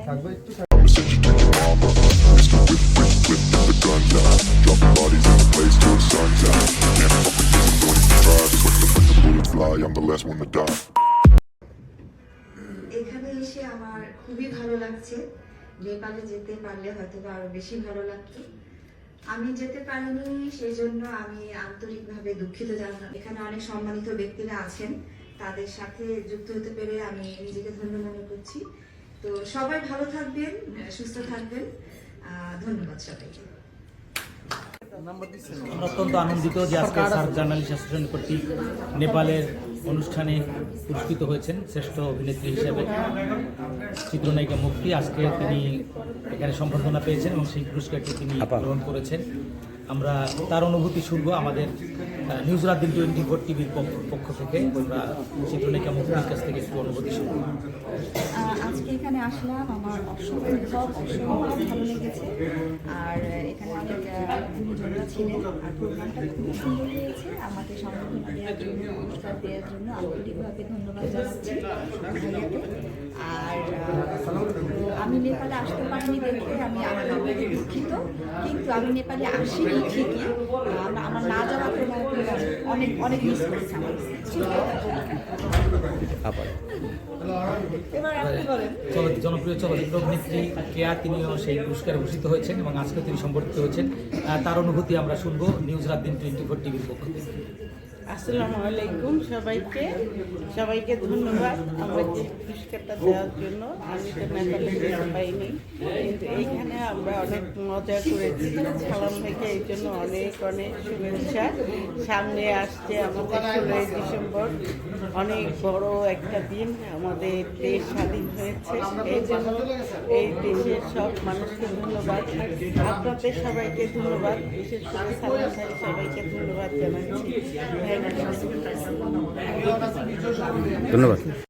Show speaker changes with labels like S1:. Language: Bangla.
S1: থাকবো একটু।
S2: এখানে এসে আমার খুবই ভালো লাগছে। নেপালে যেতে পারলে হয়তো আরো বেশি ভালো লাগতো। আমি যেতে পারিনি, সেই জন্য আমি আন্তরিকভাবে দুঃখিত জানালাম। এখানে অনেক সম্মানিত ব্যক্তিরা আছেন, তাদের সাথে যুক্ত হতে পেরে আমি নিজেকে ধন্য মনে করছি। তো সবাই ভালো থাকবেন, সুস্থ থাকবেন। ধন্যবাদ সবাইকে।
S3: আমরা অত্যন্ত আনন্দিত যে আজকে সার্ক জার্নালিস্ট অ্যাসোসিয়েশন কর্তৃক নেপালের অনুষ্ঠানে পুরস্কৃত হয়েছেন শ্রেষ্ঠ অভিনেত্রী হিসেবে চিত্রনায়িকা মুক্তি। আজকে তিনি এখানে সম্বর্ধনা পেয়েছেন এবং সেই পুরস্কারটি তিনি গ্রহণ করেছেন। আমরা তার অনুভূতি শুনবো আমাদের নিউজ রাত-দিন 24 টিভির পক্ষ থেকে। আমরা চিত্রনায়িকা মুক্তির কাছ থেকে একটু অনুভূতি শুনবো।
S4: আজকে এখানে আসলাম, আমার অসম্ভব ভালো লেগেছে। আর এখানে অনেক গুরুজনরা ছিলেন, আর প্রোগ্রামটা খুব সুন্দর হয়েছে। আমাকে সম্বর্ধনা দেওয়ার জন্য, পুরস্কার দেওয়ার জন্য আন্তরিকভাবে ধন্যবাদ জানাচ্ছি ভাইয়াকে। আর আমি নেপালে আসতে পারিনি দেখে আমি আন্তরিকভাবে দুঃখিত, কিন্তু আমি নেপালে আসিনি ঠিকই। আমার না যাওয়ার অনেক অনেক মিস করেছি আমার।
S3: জনপ্রিয় চলচ্চিত্র অভিনেত্রী কেয়া তিনিও সেই পুরস্কারে ভূষিত হয়েছেন এবং আজকে তিনি সম্বর্ধিত হয়েছেন। তার অনুভূতি আমরা শুনবো নিউজ রাত-দিন 24 টিভির পক্ষ থেকে।
S5: আসসালামু আলাইকুম সবাইকে ধন্যবাদ আমাকে পুরস্কারটা দেওয়ার জন্য। আমি তো নেপালে যেতে পাইনি, কিন্তু এইখানে আমরা অনেক মজা করেছি। সালাম থেকে এই জন্য অনেক অনেক শুভেচ্ছা। সামনে আসছে আমাদের 16ই ডিসেম্বর, অনেক বড় একটা দিন। আমাদের দেশ স্বাধীন হয়েছে, এই জন্য এই দেশের সব মানুষকে ধন্যবাদ। আপনাদের সবাইকে ধন্যবাদ, বিশেষ করে সালাম ভাই সবাইকে ধন্যবাদ জানাচ্ছি। ধন্যবাদ।